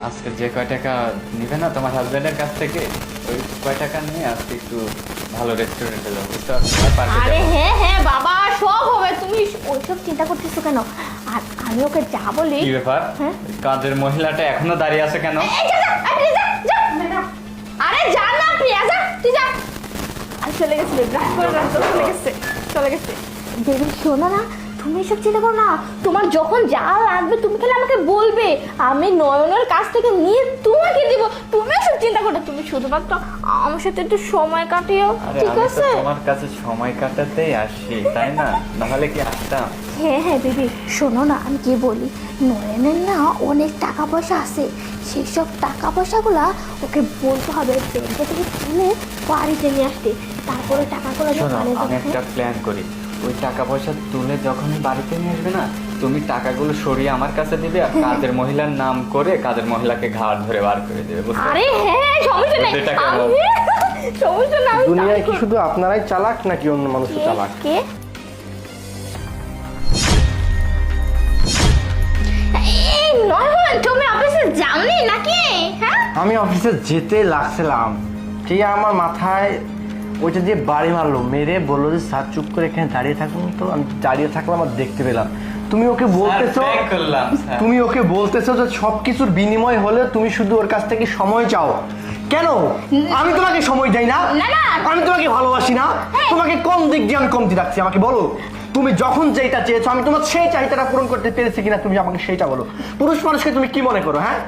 আজকে যে কয় টাকা নিবে না তোমার হাজবেন্ডের কাছ থেকে, ওই কয় টাকা নিয়ে আজকে একটু ভালো রেস্টুরেন্টে যাবো, বুঝতে পারছো? আর পার্কে আরে যাবো। হ্যাঁ হ্যাঁ বাবা, সব হবে। তুমি ওইসব চিন্তা করতেছো কেন? আর আমি ওকে যা বলি। কি ব্যাপার? হ্যাঁ? কাজের মহিলাটা এখনো দাঁড়িয়ে আছে কেন? এই যা যা, আরে যা যা। আরে যা না প্রিয়া, যা তুই যা। আর চলে গেছে, ব্রাশ করে রাখতে চলে গেছে, চলে গেছে। দেবী শোনো না, তুমি এসব চিন্তা করো না। তোমার যখন যা লাগবে তুমি খালি আমাকে বলবে, আমি নয়নের কাছ থেকে নিয়ে তোমাকে দিব। তুমি এসব চিন্তা করো না, তুমি শুধুমাত্র আমার সাথে একটু সময় কাটিও, আরে ঠিক আমি তো আছে? তোমার কাছে সময় কাটাতেই আসি, তাই না? নাহলে কি আসতাম? হ্যাঁ হ্যাঁ বেবি, শোনো না আমি কি বলি, নয়নের না অনেক টাকা পয়সা আছে। সেই সব টাকা পয়সাগুলা ওকে বলতে হবে ব্যাংকে থেকে তুলে বাড়িতে নিয়ে আসতে। তারপরে টাকাগুলো শোনো, দোকানে আমি একটা প্ল্যান করি। ওই টাকা পয়সা তুলে যখন বাড়িতে নিয়ে আসবে না, তুমি টাকাগুলো সরিয়ে আমার কাছে দিবে, আর কাজের মহিলার নাম করে কাজের মহিলাকে ঘাট ধরে বার করে দেবে, বুঝতে আরে হ্যাঁ সমস্যা নেই, বুদ্ধিটা কেমন? আমি সমস্যা না, আমি দুনিয়ায় কি তাই শুধু আপনারাই চালাক নাকি অন্য মানুষ করব। চালাক? কে এই নয়ন, তুমি অফিসে যাওনি নাকি? হ্যাঁ আমি অফিসে যেতে লাগছিলাম, ঠিক আমার মাথায় ওইটা দিয়ে বাড়ি মারলো, মেরে বললো যে স্যার চুপ করে এখানে দাঁড়িয়ে থাকুন। তো আমি দাঁড়িয়ে থাকলাম আর দেখতে পেলাম তুমি ওকে বলতেছো, back করলাম, স্যার। তুমি ওকে বলতেছো যে সবকিছুর বিনিময় হলে তুমি শুধু ওর কাছ থেকে সময় চাও। কেন? আমি তোমাকে সময় দেই না? না, না। আমি তোমাকে ভালোবাসি না? তোমাকে কোন দিক দিয়ে আমি কমতি রাখছি আমাকে বলো। তুমি যখন যেটা চেয়েছো আমি তোমার সেই চাহিদাটা পূরণ করতে পেরেছি কিনা তুমি আমাকে সেইটা বলো। পুরুষ মানুষকে তুমি কি মনে করো? হ্যাঁ,